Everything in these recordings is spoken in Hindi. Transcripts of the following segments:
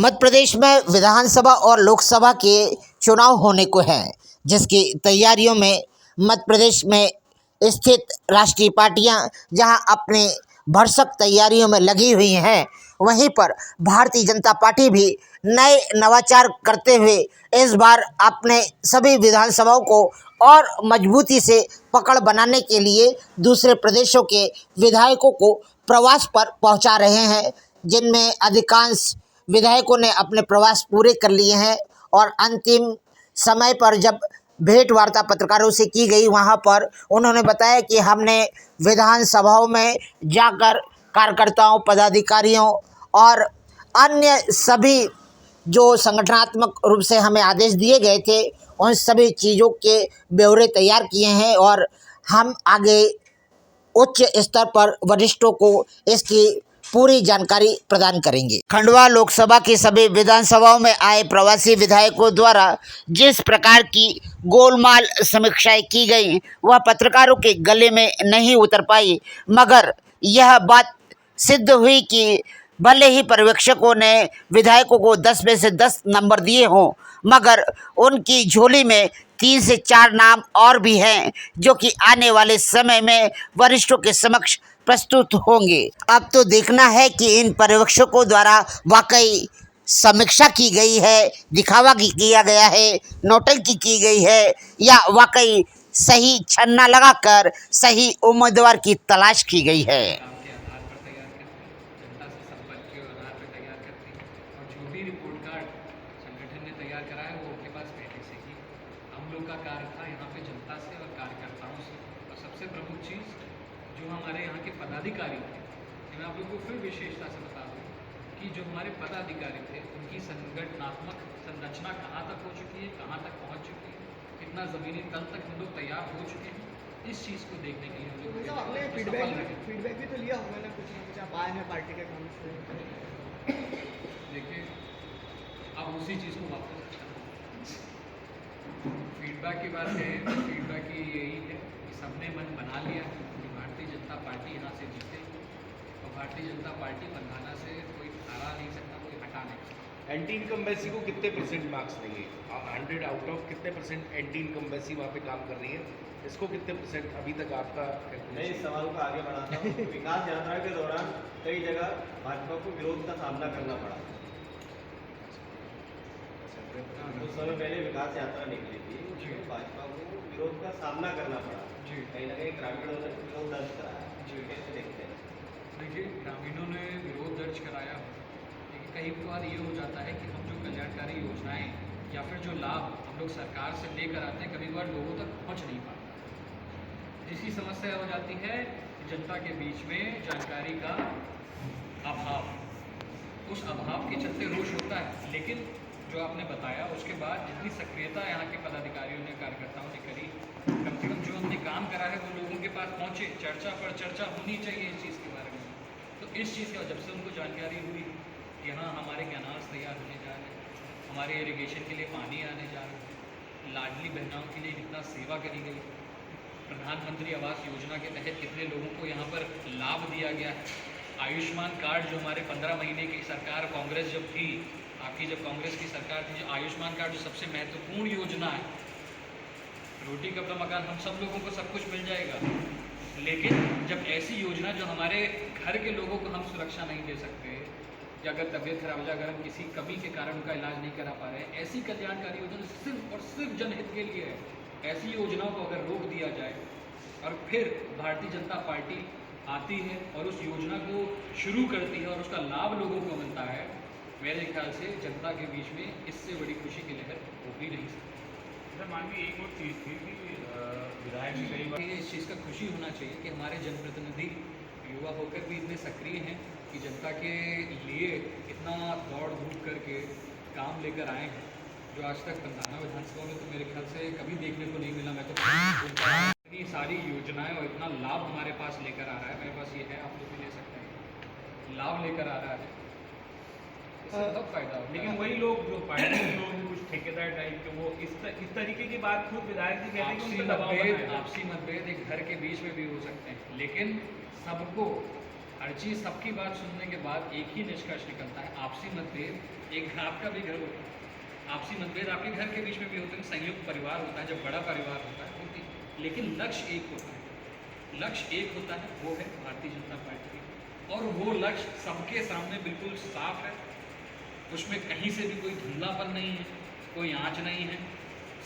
मध्य प्रदेश में विधानसभा और लोकसभा के चुनाव होने को हैं, जिसकी तैयारियों में मध्य प्रदेश में स्थित राष्ट्रीय पार्टियां जहां अपने भरसक तैयारियों में लगी हुई हैं, वहीं पर भारतीय जनता पार्टी भी नए नवाचार करते हुए इस बार अपने सभी विधानसभाओं को और मजबूती से पकड़ बनाने के लिए दूसरे प्रदेशों के विधायकों को प्रवास पर पहुंचा रहे हैं, जिनमें अधिकांश विधायकों ने अपने प्रवास पूरे कर लिए हैं। और अंतिम समय पर जब भेंट वार्ता पत्रकारों से की गई, वहां पर उन्होंने बताया कि हमने विधानसभाओं में जाकर कार्यकर्ताओं, पदाधिकारियों और अन्य सभी जो संगठनात्मक रूप से हमें आदेश दिए गए थे, उन सभी चीज़ों के ब्यौरे तैयार किए हैं और हम आगे उच्च स्तर पर वरिष्ठों को इसकी पूरी जानकारी प्रदान करेंगे। खंडवा लोकसभा की सभी विधानसभाओं में आए प्रवासी विधायकों द्वारा जिस प्रकार की गोलमाल समीक्षाएं की गई, वह पत्रकारों के गले में नहीं उतर पाई, मगर यह बात सिद्ध हुई कि भले ही पर्यवेक्षकों ने विधायकों को 10 में से 10 नंबर दिए हों, मगर उनकी झोली में 3 से 4 नाम और भी हैं, जो कि आने वाले समय में वरिष्ठों के समक्ष प्रस्तुत होंगे। अब तो देखना है कि इन पर्यवेक्षकों द्वारा वाकई समीक्षा की गई है, दिखावा किया गया है, नोटंकी की गई है, या वाकई सही छन्ना लगाकर सही उम्मीदवार की तलाश की गई है। कार्य था यहाँ पे जनता से और कार्यकर्ताओं से, और सबसे प्रमुख चीज़ जो हमारे यहाँ के पदाधिकारी थे, मैं आप लोग को फिर विशेषता से बता दूँ कि जो हमारे पदाधिकारी थे उनकी संगठनात्मक संरचना कहाँ तक हो चुकी है, कहाँ तक पहुँच चुकी है, कितना ज़मीनी तल तक हम लोग तैयार हो चुके हैं, इस चीज़ को देखने के लिए हम लोग फीडबैक भी तो लिया होगा ना, कुछ ना कुछ आप आए हैं पार्टी के काम से। देखिए अब उसी चीज़ को वापस फीडबैक की बात है, फीडबैक की यही है कि सबने मन बना लिया कि भारतीय जनता पार्टी यहाँ से जीते, और भारतीय जनता पार्टी बंधाना से कोई हरा नहीं सकता, कोई हटा नहीं सकता। एंटी इनकम्बेंसी को कितने % मार्क्स देंगे? 100 आउट ऑफ कितने % एंटी इनकम्बेंसी वहाँ पे काम कर रही है, इसको कितने % अभी तक आपका? मैं इस सवाल को आगे बढ़ाता हूँ। विकास यात्रा के दौरान कई जगह भाजपा को विरोध का सामना करना पड़ा। कुछ समय पहले विकास यात्रा निकली थी, भाजपा को विरोध का सामना करना पड़ा। कहीं ना कहीं ग्रामीणों ने विरोध दर्ज कराया। कैसे देखते हैं? देखिए, ग्रामीणों ने विरोध दर्ज कराया, लेकिन कई बार ये हो जाता है कि हम जो कल्याणकारी योजनाएं या फिर जो लाभ हम लोग सरकार से लेकर आते हैं, कभी बार लोगों तक पहुंच नहीं पाता। जिसकी समस्या हो जाती है जनता के बीच में जानकारी का अभाव, उस अभाव के चलते रोष होता है। लेकिन जो आपने बताया उसके बाद जितनी सक्रियता यहाँ के पदाधिकारियों ने, कार्यकर्ताओं ने करी, कम से कम जो हमने काम करा है वो लोगों के पास पहुँचे, चर्चा पर चर्चा होनी चाहिए इस चीज़ के बारे में। तो इस चीज़ का जब से उनको जानकारी हुई कि हाँ हमारे कैनाल्स तैयार होने जा रहे हैं, हमारे इरिगेशन के लिए पानी आने जा रहा है, लाडली बहनाओं के लिए कितना सेवा करी गई, प्रधानमंत्री आवास योजना के तहत कितने लोगों को यहाँ पर लाभ दिया गया है, आयुष्मान कार्ड जो हमारे 15 महीने की सरकार कांग्रेस जब थी, आपकी जब कांग्रेस की सरकार थी, जो आयुष्मान कार्ड जो सबसे महत्वपूर्ण योजना है, रोटी कपड़ा मकान हम सब लोगों को सब कुछ मिल जाएगा, लेकिन जब ऐसी योजना जो हमारे घर के लोगों को हम सुरक्षा नहीं दे सकते, या अगर तबीयत खराब हो जाए, अगर हम किसी कमी के कारण उनका इलाज नहीं करा पा रहे हैं, ऐसी कल्याणकारी योजना सिर्फ और सिर्फ जनहित के लिए है, ऐसी योजनाओं को अगर रोक दिया जाए और फिर भारतीय जनता पार्टी आती है और उस योजना को शुरू करती है और उसका लाभ लोगों को मिलता है, मेरे ख्याल से जनता के बीच में इससे बड़ी खुशी की लहर हो भी नहीं सकती। सर मानवीय एक और चीज़ थी कि विधायक भी कई बार इस चीज़ का खुशी होना चाहिए कि हमारे जनप्रतिनिधि युवा होकर भी इतने सक्रिय हैं कि जनता के लिए इतना दौड़ धूप करके काम लेकर आए हैं, जो आज तक बंधाना विधानसभा में तो मेरे ख्याल से कभी देखने को नहीं मिला। मैं तो इतनी सारी योजनाएं और इतना लाभ हमारे पास लेकर आ रहा है, मेरे पास ये है, आप लोग भी ले सकते हैं, लाभ लेकर आ रहा है, इससे बहुत फायदा होगा। लेकिन वही लोग जो पार्टी के लोग हैं, कुछ ठेकेदार टाइप के, वो इस तरीके की बात खुद विधायक जी कहते हैं कि उन पर दबाव बनाया जाए। आपसी मतभेद एक घर के बीच में भी हो सकते हैं, लेकिन सबको हर चीज़, सबकी बात सुनने के बाद एक ही निष्कर्ष निकलता है, आपसी मतभेद एक आपका भी घर होता है, आपसी मतभेद आपके घर के बीच में भी होते हैं, संयुक्त परिवार होता है, जब बड़ा परिवार होता है होती, लेकिन लक्ष्य एक होता है। लक्ष्य एक होता है, वो है भारतीय जनता पार्टी, और वो लक्ष्य सबके सामने बिल्कुल साफ है। उसमें कहीं से भी कोई धुंधलापन नहीं है, कोई आँच नहीं है।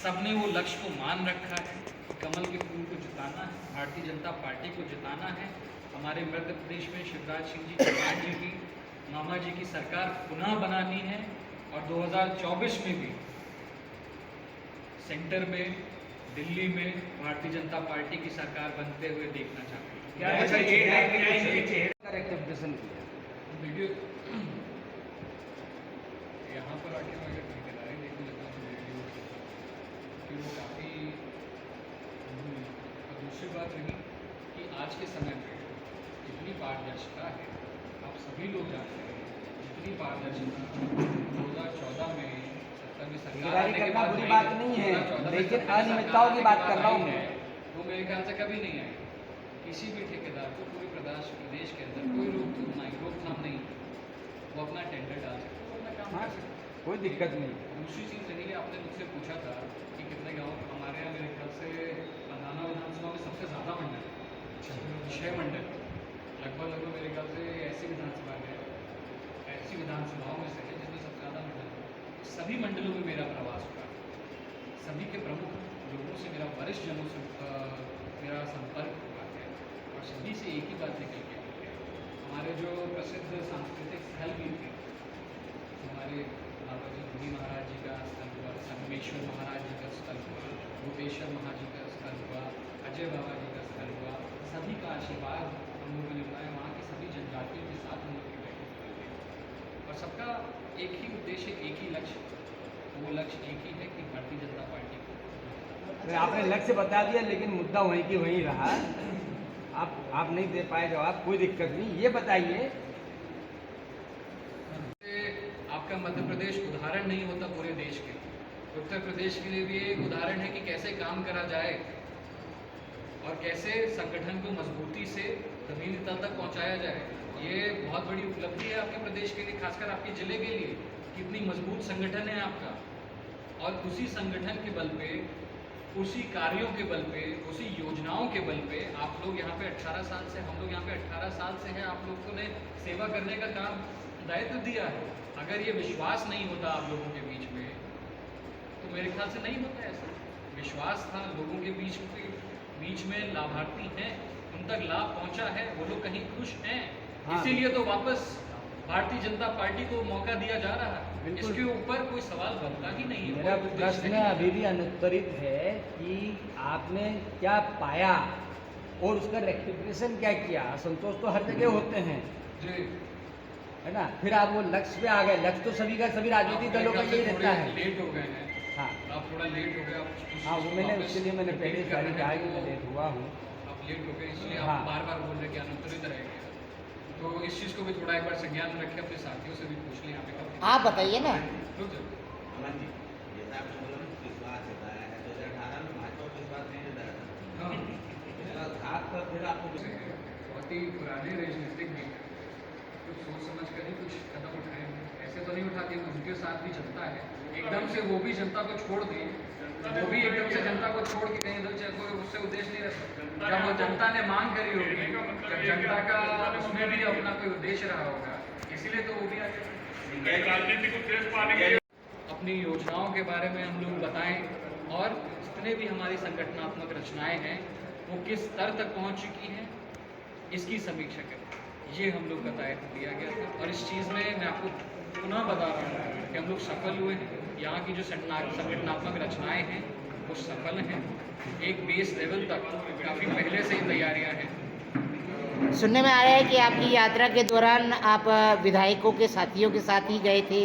सबने वो लक्ष्य को मान रखा है, कमल के फूल को जिताना है, भारतीय जनता पार्टी को जिताना है। हमारे मध्य प्रदेश में शिवराज सिंह जी चौहान जी की, मामा जी की सरकार पुनः बनानी है, और 2024 में भी सेंटर में, दिल्ली में भारतीय जनता पार्टी की सरकार बनते हुए देखना चाहते हैं। क्या ऐसा ये है कि रेक्टिफिकेशन किया देखिए, यहाँ पर आके मैं अगर ठेकेदारी देखने लगता हूँ कि वो काफ़ी, और दूसरी बात रही कि आज के समय में जितनी पारदर्शिता है, आप सभी लोग जानते हैं, जितनी पारदर्शिता 2014 में सत्ता में सरकार आने के बाद बुरी बात नहीं है, लेकिन अनियमितताओं की बात कर रहा हूँ मैं। वो मेरे ख्याल से कभी नहीं आई। किसी भी ठेकेदार को पूरे प्रदेश के अंदर कोई रोकथाम नहीं, वो अपना टेंडर डाल सकते, वो अपना काम कर सकते। कोई दिक्कत नहीं। दूसरी चीज़ रही है, आपने मुझसे पूछा था कि कितने गाँव, हमारे यहाँ मेरे ख्याल से बंधाना विधानसभा में सबसे ज़्यादा मंडल है, 6 मंडल लगभग मेरे ख्याल से ऐसी विधानसभा है, ऐसी विधानसभाओं में से है जिसमें सबसे ज़्यादा मंडल है। सभी मंडलों में मेरा प्रवास हुआ, सभी के प्रमुख लोगों से, मेरा वरिष्ठ जनों से मेरा संपर्क हुआ है, और सभी से एक ही बात निकल के आई है। हमारे जो प्रसिद्ध सांस्कृतिक स्थल भी थे, हमारे बाबा जी बुढ़ी महाराज जी का स्थल हुआ, संगमेश्वर महाराज जी का स्थल हुआ, भूपेश्वर महाराज जी का स्थल हुआ, अजय बाबा जी का स्थल हुआ, सभी का आशीर्वाद हम लोगों ने पाया। वहाँ की सभी जनजातियों के साथ हम लोग की बैठक हुई थी, और सबका एक ही उद्देश्य, एक ही लक्ष्य, वो लक्ष्य एक ही है कि भारतीय जनता पार्टी को। आपने लक्ष्य बता दिया, लेकिन मुद्दा वहीं की वहीं रहा। आप नहीं दे पाए जवाब, कोई दिक्कत नहीं। ये बताइए, आपका मध्य प्रदेश उदाहरण नहीं होता पूरे देश के, उत्तर प्रदेश के लिए भी एक उदाहरण है कि कैसे काम करा जाए और कैसे संगठन को मजबूती से जमीनी तल तक पहुंचाया जाए। ये बहुत बड़ी उपलब्धि है आपके प्रदेश के लिए, खासकर आपके जिले के लिए। कितनी मजबूत संगठन है आपका, और उसी संगठन के बल पे, उसी कार्यों के बल पे, उसी योजनाओं के बल पे आप लोग यहाँ पे 18 साल से, हम लोग यहाँ पे 18 साल से हैं, आप लोगों ने सेवा करने का काम, दायित्व दिया है। अगर ये विश्वास नहीं होता आप लोगों के बीच में, तो मेरे ख्याल से नहीं होता ऐसा। विश्वास था लोगों के बीच में, लाभार्थी हैं, उन तक लाभ पहुंचा है, वो लोग कहीं खुश हैं। हाँ। इसीलिए तो वापस भारतीय जनता पार्टी को मौका दिया जा रहा है। बिल्कुल। इसके ऊपर कोई सवाल बनता ही नहीं है। मेरा कोई उद्देश्य प्रश्न नहीं है। अभी भी अनुत्तरित है कि आपने क्या पाया और उसका रेक्टिफिकेशन क्या किया। असंतोष तो हर जगह होते हैं, जी, है ना। फिर आप वो लक्ष्य पे आ गए। लक्ष्य तो सभी का, सभी राजनीतिक दलों का यही रहता है। लेट हो गए हैं, हाँ आप थोड़ा लेट हो गए। आप हाँ, वो मैंने उसके लिए मैंने पहले सारी कहा कि मैं लेट हुआ हूँ। आप लेट हो गए, इसलिए हाँ। आप बार बार बोल रहे कि अनुत्तरित रह गए। तो इस चीज़ को भी थोड़ा एक बार संज्ञान में रखें, अपने साथियों से भी पूछ लें यहाँ पे। आप बताइए ना। रुक जाओ। अमन जी, जैसा आपने बोला ना विश्वास जताया है, 2018 में भाजपा को विश्वास नहीं जताया था। हाँ, उसका घात पर फिर आपको बहुत ही पुराने राजनीतिक नेता, कुछ सोच समझ कर ही कुछ कदम उठाए हैं। ऐसे तो नहीं उठाते, उनके साथ भी जनता है, एकदम से वो भी जनता को छोड़ दें, वो भी एकदम से जनता को छोड़ के कहीं इधर कोई उससे उद्देश्य नहीं रहता। जब वो जनता ने मांग करी होगी, जब जनता का उसमें भी अपना कोई उद्देश्य रहा होगा, इसीलिए तो वो भी आगे राजनीतिक उद्देश्य पाने के लिए अपनी योजनाओं के बारे में हम लोग बताएं, और जितने भी हमारी संगठनात्मक रचनाएं हैं वो किस स्तर तक पहुंच चुकी हैं, इसकी समीक्षा करें। ये हम लोग का दायित्व दिया गया था, और इस चीज़ में मैं आपको पुनः बता रहा हूँ कि हम लोग सफल हुए हैं। यहाँ की जो संगठनात्मक रचनाएं हैं वो सफल हैं। एक बेस लेवल तक काफ़ी पहले से ही तैयारियाँ हैं। सुनने में आया है कि आपकी यात्रा के दौरान आप विधायकों के साथियों के साथ ही गए थे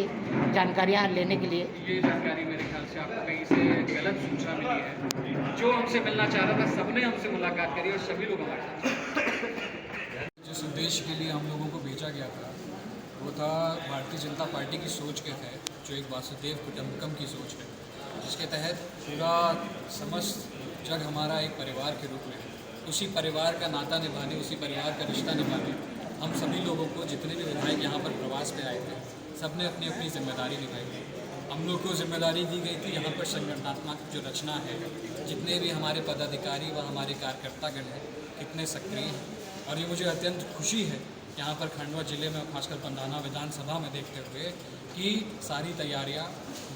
जानकारियाँ लेने के लिए। ये जानकारी मेरे ख्याल से आपको कहीं से गलत सूचना मिली है। जो हमसे मिलना चाह रहा था सबने हमसे मुलाकात करी, और सभी लोग हमारे साथ। जिस उद्देश्य के लिए हम लोगों को भेजा गया था वो था भारतीय जनता पार्टी की सोच के तहत, जो एक वासुदेव कुटुंबकम की सोच है, जिसके तहत पूरा समस्त जग हमारा एक परिवार के रूप में है। उसी परिवार का नाता निभाने, उसी परिवार का रिश्ता निभाने हम सभी लोगों को, जितने भी विधायक यहाँ पर प्रवास पे आए थे, सबने अपनी अपनी जिम्मेदारी निभाई। हम लोग को जिम्मेदारी दी गई थी यहाँ पर संगठनात्मक जो रचना है, जितने भी हमारे पदाधिकारी व हमारे कार्यकर्तागण हैं कितने सक्रिय हैं। और ये मुझे अत्यंत खुशी है यहाँ पर खंडवा जिले में, खासकर पंधाना विधानसभा में देखते हुए कि सारी तैयारियाँ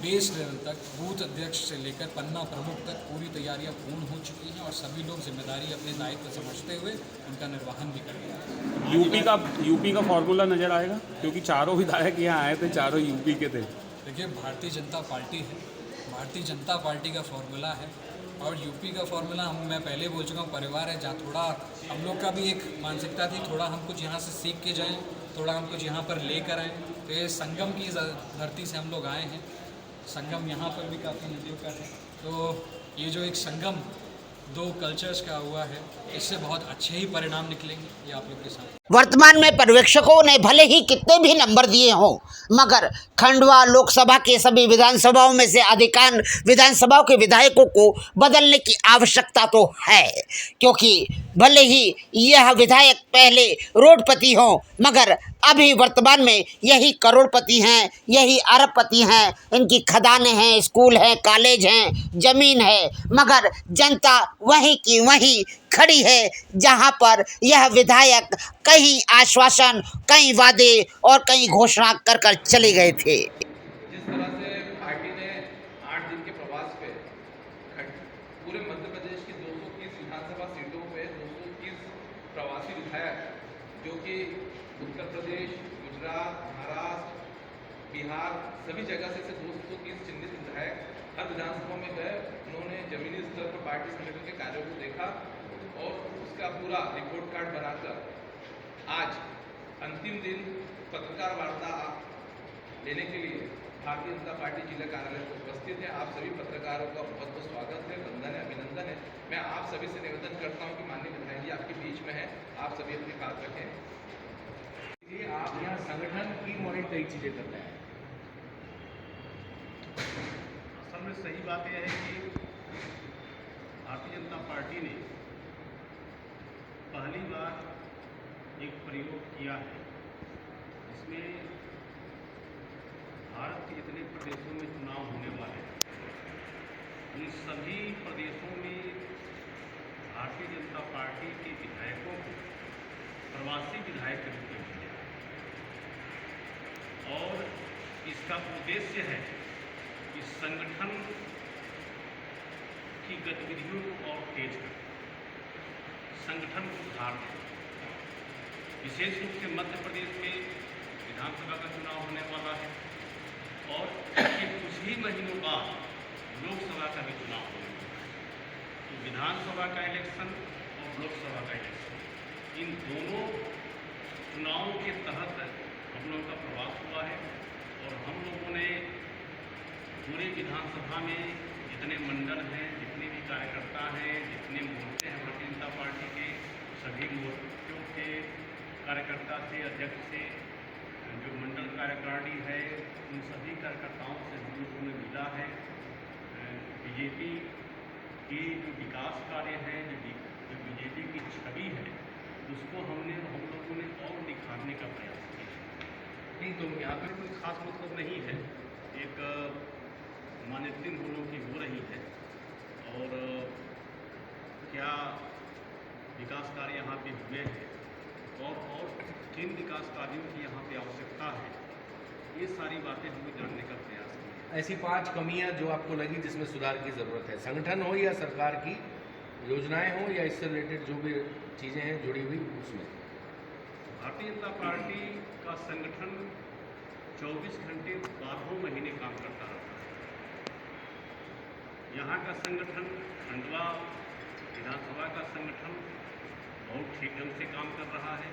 बेस लेवल तक, बूथ अध्यक्ष से लेकर पन्ना प्रमुख तक पूरी तैयारियाँ पूर्ण हो चुकी हैं और सभी लोग जिम्मेदारी अपने दायित्व समझते हुए उनका निर्वहन भी कर रहे हैं। यूपी का फॉर्मूला नज़र आएगा, क्योंकि चारों विधायक यहाँ आए थे, चारों यूपी के थे। देखिए, भारतीय जनता पार्टी है, भारतीय जनता पार्टी का फॉर्मूला है और यूपी का फॉर्मूला मैं पहले बोल चुका हूँ, परिवार है, जहाँ थोड़ा हम लोग का भी एक मानसिकता थी, थोड़ा हम कुछ यहाँ से सीख के जाएं, थोड़ा हम कुछ यहाँ पर लेकर आएँ। तो ये संगम की धरती से हम लोग आए हैं, संगम यहाँ पर भी काफ़ी नदियों का है, तो ये जो एक संगम दो कल्चर्स का हुआ है, इससे बहुत अच्छे ही परिणाम निकलेंगे ये आप लोग के साथ। वर्तमान में पर्यवेक्षकों ने भले ही कितने भी नंबर दिए हों, मगर खंडवा लोकसभा के सभी विधानसभाओं में से अधिकांश विधानसभाओं के विधायकों को बदलने की आवश्यकता तो है, क्योंकि भले ही यह विधायक पहले रोडपति हों, मगर अभी वर्तमान में यही करोड़पति हैं, यही अरबपति हैं। इनकी खदानें हैं, स्कूल हैं, कॉलेज हैं, जमीन है, मगर जनता वहीं की वहीं खड़ी है जहां पर यह विधायक कई आश्वासन, कई वादे और कई घोषणा कर कर चले गए थे। जिस तरह से पार्टी ने 8 दिन के प्रवास पे पूरे मध्य प्रदेश की 230 विधानसभा सीटों पे 230 प्रवासी विधायक, जो कि उत्तर प्रदेश, गुजरात, महाराष्ट्र, बिहार, सभी जगह से 230 चिन्हित विधायक हर विधानसभा में गए। उन्होंने जमीनी स्तर पर पार्टी संगठन के कार्यों को देखा और उसका पूरा रिपोर्ट कार्ड बनाकर आज अंतिम दिन पत्रकार वार्ता लेने के लिए भारतीय जनता पार्टी जिला कार्यालय में उपस्थित है। आप सभी पत्रकारों का बहुत बहुत स्वागत है, वंदन है, अभिनंदन है। मैं आप सभी से निवेदन करता हूं कि माननीय विधायक जी आपके बीच में है, आप सभी अपनी बात रखें। ये आप यहाँ संगठन की मॉनिटर कई चीज़ें करते हैं। असल में सही बात यह है कि भारतीय जनता पार्टी ने पहली बार एक प्रयोग किया है, जिसमें भारत के जितने प्रदेशों में चुनाव होने वाले हैं, उन सभी प्रदेशों में भारतीय जनता पार्टी के विधायकों को प्रवासी विधायक के रूप में भेजा और इसका उद्देश्य है कि संगठन की गतिविधियों को और तेज करें, संगठन को सुधार दें। विशेष रूप से मध्य प्रदेश में विधानसभा का चुनाव होने वाला है और कुछ ही महीनों बाद लोकसभा का भी चुनाव होने वाला है। तो विधानसभा का इलेक्शन और लोकसभा का इलेक्शन, इन दोनों चुनावों के तहत हम लोगों का प्रवास हुआ है और हम लोगों ने पूरे विधानसभा में जितने मंडल हैं, जितने भी कार्यकर्ता हैं, जितने मोर्चे हैं भारतीय जनता पार्टी के, सभी मोर्चों के कार्यकर्ता से, अध्यक्ष से, जो मंडल कार्यकारिणी है, उन सभी कार्यकर्ताओं से हम लोगों ने मिला है। बीजेपी के जो विकास कार्य हैं, जो बीजेपी की छवि है, उसको हम लोगों ने और निखारने का प्रयास किया। नहीं तो यहाँ पर कोई खास मतलब नहीं है, एक मान्यता हम लोगों की हो रही है और क्या विकास कार्य यहाँ पे हुए हैं और किन विकास कार्यों की यहाँ पे आवश्यकता है, ये सारी बातें हमें जानने का प्रयास किया। ऐसी 5 कमियां जो आपको लगी जिसमें सुधार की ज़रूरत है, संगठन हो या सरकार की योजनाएं हो या इससे रिलेटेड जो भी चीज़ें हैं जुड़ी हुई, उसमें भारतीय जनता पार्टी का संगठन 24 घंटे 12 महीने काम करता रहता है। यहाँ का संगठन, खंडवा विधानसभा का संगठन बहुत ठीक ढंग से काम कर रहा है।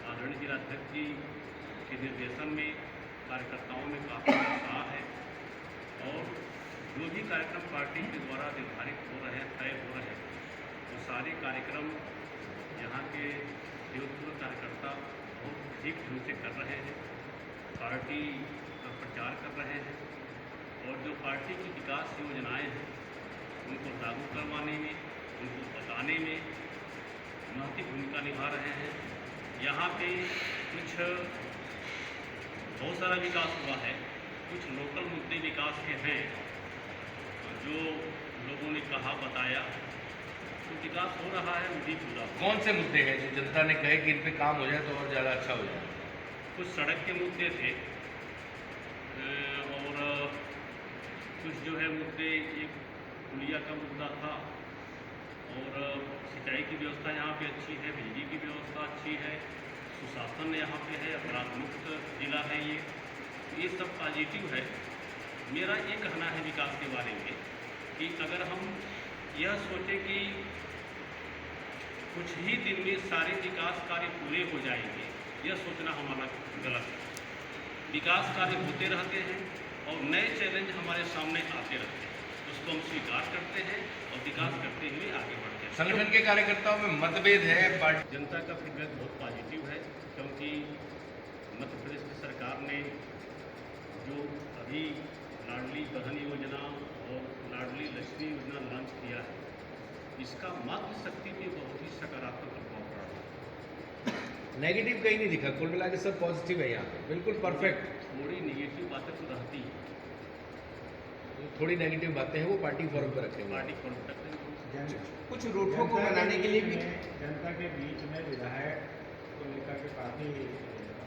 आदरणीय जिलाध्यक्ष जी के निर्देशन में कार्यकर्ताओं में काफ़ी उत्साह है और जो भी कार्यक्रम पार्टी के द्वारा निर्धारित हो रहे हैं, तय हो रहे हैं, वो सारे कार्यक्रम यहाँ के योगदान कार्यकर्ता बहुत ठीक ढंग से कर रहे हैं, पार्टी का प्रचार कर रहे हैं और जो पार्टी की विकास योजनाएं हैं उनको लागू करवाने में, उनको बताने में महत्वपूर्ण भूमिका निभा रहे हैं। यहाँ पे कुछ बहुत सारा विकास हुआ है। कुछ लोकल मुद्दे विकास के हैं जो लोगों ने कहा बताया, तो विकास हो रहा है, वो भी पूरा हो। कौन से मुद्दे हैं जो जनता ने कहे कि इन पे काम हो जाए तो और ज़्यादा अच्छा हो जाए? कुछ सड़क के मुद्दे थे और कुछ जो है मुद्दे, एक पुलिया का मुद्दा था और सिंचाई की व्यवस्था यहाँ पे अच्छी है, बिजली की व्यवस्था अच्छी है, सुशासन यहाँ पे है, अपराध मुक्त जिला है ये सब पॉजिटिव है। मेरा ये कहना है विकास के बारे में कि अगर हम यह सोचें कि कुछ ही दिन में सारे विकास कार्य पूरे हो जाएंगे, यह सोचना हमारा गलत है। विकास कार्य होते रहते हैं और नए चैलेंज हमारे सामने आते रहते हैं, उसको हम स्वीकार करते हैं और विकास करते हुए आगे बढ़ते हैं। संगठन के कार्यकर्ताओं में मतभेद है, पार्टी जनता का फीडबैक बहुत पॉजिटिव है, क्योंकि मध्य प्रदेश की सरकार ने जो अभी लाडली बहन योजना और लाडली लक्ष्मी योजना लॉन्च किया है, इसका मातृशक्ति पे बहुत ही सकारात्मक प्रभाव पड़ा है। नेगेटिव कहीं नहीं दिखा, कुल मिला के सब पॉजिटिव है यहाँ पे, बिल्कुल परफेक्ट। थोड़ी निगेटिव बातें तो रहती हैं, थोड़ी नेगेटिव बातें हैं वो पार्टी फोरम पर रखेंगे। पार्टी फंड तक कुछ रूठों को बनाने के लिए भी जनता के बीच में विधायक को लेकर के काफ़ी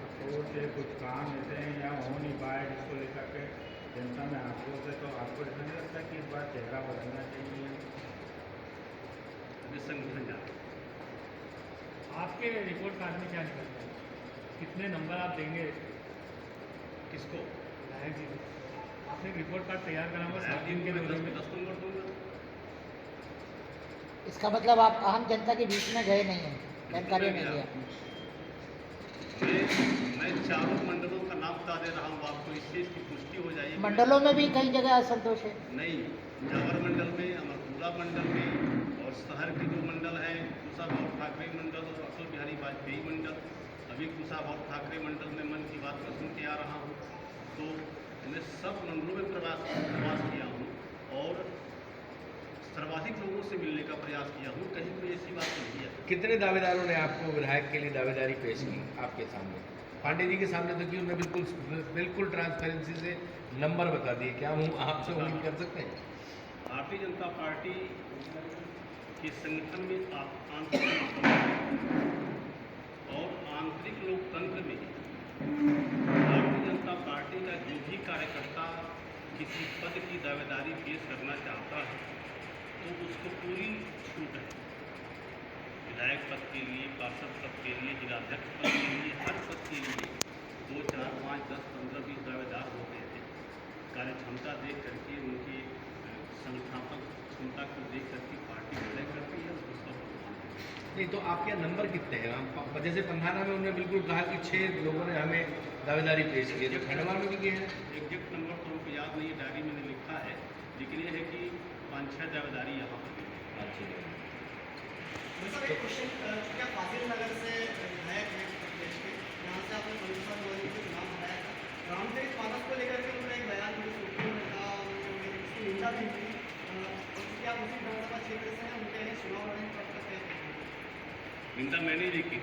अप्रोच है, कुछ काम ऐसे हैं या हो नहीं पाए जिसको लेकर के जनता में आक्रोश है, तो आपको ऐसा नहीं लगता कि इस बार चेहरा बदलना चाहिए? संगठन जाए। आपके रिपोर्ट कार्ड में क्या निकलता है? कितने नंबर आप देंगे किसको? विधायक जी को? आपने एक रिपोर्ट कार्ड तैयार करा हुआ 7 दिन के दौरान में 10 नंबर दूंगा। इसका मतलब आप आम जनता के बीच में गए नहीं हैं, जानकारी नहीं लिया। मैं चारों मंडलों का नाम बता दे रहा हूँ आपको, इससे इसकी पुष्टि हो जाएगी। मंडलों में भी कई जगह असंतोष है। नहीं, जावर मंडल में, अमरपुरा मंडल में और शहर के जो मंडल हैं, कुशाभाऊ ठाकरे मंडल और अटल बिहारी वाजपेयी मंडल, अभी कुशाभाऊ ठाकरे मंडल में मन की बात में सुन के आ रहा हूँ, तो मैं सब मंडलों में प्रवास किया हूँ और सर्वाधिक लोगों से मिलने का प्रयास किया हूँ, कहीं कोई ऐसी बात नहीं है। कितने दावेदारों ने आपको विधायक के लिए दावेदारी पेश की आपके सामने? पांडे जी के सामने तो की, उन्होंने बिल्कुल ट्रांसपेरेंसी से नंबर बता दिए। क्या हम आपसे उम्मीद कर सकते हैं? भारतीय जनता पार्टी के संगठन में आंतरिक और आंतरिक लोकतंत्र में भारतीय जनता पार्टी का जो भी कार्यकर्ता किसी पद की दावेदारी पेश करना चाहता है तो उसको पूरी छूट है। विधायक पद के लिए, पार्षद पद के लिए, जिलाध्यक्ष पद के लिए, हर पद के लिए 2, 4, 5, 10, 15, 20 दावेदार होते हैं। कार्य क्षमता देख करके, उनकी संगठनात्मक क्षमता को देख करके पार्टी तय करती है उसका भुगतान। नहीं तो आपके नंबर कितने हैं? हम जैसे पंधाना में उन्होंने बिल्कुल कहा कि 6 लोगों ने हमें दावेदारी पेश की है, तो खंडवा में भी किए हैं। एग्जैक्ट नंबर तो हमको याद नहीं है, डायरी मैंने लिखा है, लेकिन ये है कि 5-6 दावेदारी यहाँ पर भी है। अच्छा, सर एक क्वेश्चन, क्या फाजिल नगर से विधायक हैं प्रदेश के, यहाँ से आपने 15 के चुनाव हराया था, रामचरित मानस को लेकर के उनका एक बयान थोड़ी सुर्खियों में था, उसकी निंदा भी हुई, क्योंकि आप उसी विधानसभा क्षेत्र से हैं, उनके लिए चुनाव लड़ने कब तक है? निंदा मैंने नहीं की,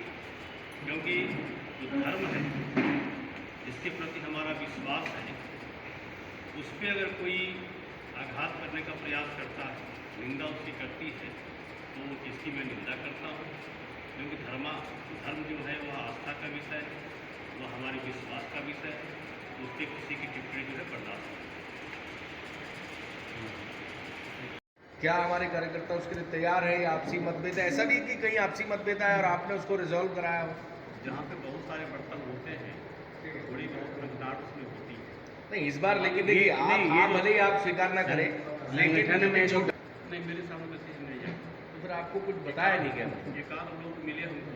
क्योंकि जो धर्म है, जिसके प्रति हमारा विश्वास है, उस पर अगर कोई आघात करने का प्रयास करता है, निंदा उसकी करती है, तो इसकी मैं निंदा करता हूँ, क्योंकि धर्म जो है वह आस्था का विषय है, वह हमारे विश्वास का विषय है, उस पर किसी की टिप्पणी जो है बर्दाश्त नहीं। क्या हमारे कार्यकर्ता उसके लिए तैयार है या आपसी मतभेद है? ऐसा भी कि कहीं आपसी मतभेद है और आपने उसको रिजॉल्व कराया हो? जहाँ पे बहुत सारे बर्तन होते हैं, थोड़ी बहुत रंगदार उसमें होती है। नहीं इस बार, लेकिन देखिए आप भले ही आप स्वीकार ना करें, लेकिन नहीं, मेरे सामने मैसेज नहीं है। तो फिर आपको कुछ बताया नहीं क्या? एक आध लोग मिले हमको,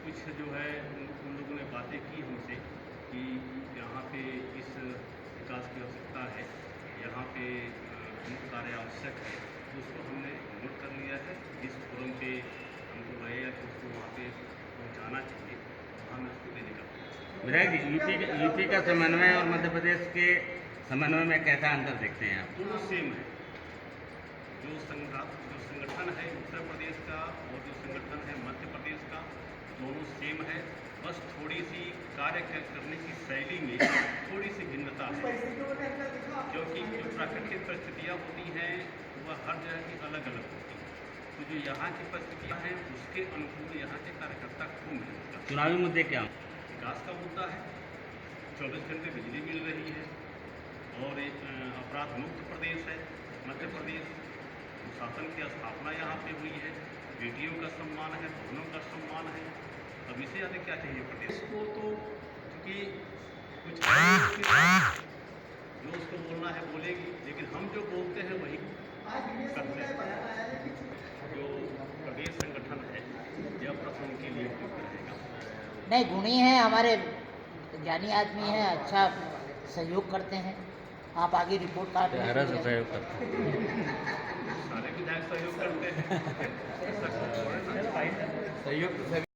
कुछ जो है उन लोगों ने बातें की हमसे कि यहाँ पे इस विकास की आवश्यकता है, यहाँ पे मुख्य कार्य आवश्यक है, तो उसको हमने नोट कर लिया है। जिस फोरम पे हमको लगेगा कि उसको वहाँ पे पहुँचाना चाहिए, वहाँ मैं उसको देने का विधायक जी, यूपी का समन्वय और मध्य प्रदेश के समन्वय में कैसा अंतर देखते हैं आप? दोनों सेम है। जो संगठन है उत्तर प्रदेश का और जो संगठन है मध्य प्रदेश का, दोनों सेम है। बस थोड़ी सी कार्य करने की शैली में थोड़ी सी भिन्नता है, परिस्थितियों में अंतर दिखा आपको? क्योंकि जो प्राकृतिक परिस्थितियाँ होती हैं वह हर जगह की अलग अलग होती हैं। तो जो यहाँ की परिस्थितियाँ हैं उसके अनुकूल यहाँ के कार्यकर्ता को मिलता है। चुनावी मुद्दे क्या? विकास का मुद्दा है, 24 घंटे बिजली मिल रही है और एक अपराध मुक्त प्रदेश है मध्य प्रदेश। शासन की स्थापना यहाँ पे हुई है, बेटियों का सम्मान है, बहनों का सम्मान है। अब इसे ज़्यादा क्या चाहिए प्रदेश को? तो क्योंकि कुछ है नहीं उसके पास, जो उसको बोलना है बोलेगी, लेकिन हम जो बोलते हैं वही आज बीडीएस करते का हैं। बयान आया है कि जो प्रदेश संगठन है यह प्रश्न उनके लिए उपयुक्त रहेगा। नहीं, गुणी हैं, हमारे ज्ञानी आदमी हैं, अच्छा सहयोग करते हैं। आप आगे रिपोर्ट कार्ड सहयोग करते सारे विधायक सहयोग करते हैं, ऐसा कुछ थोड़ा ना। सहयोग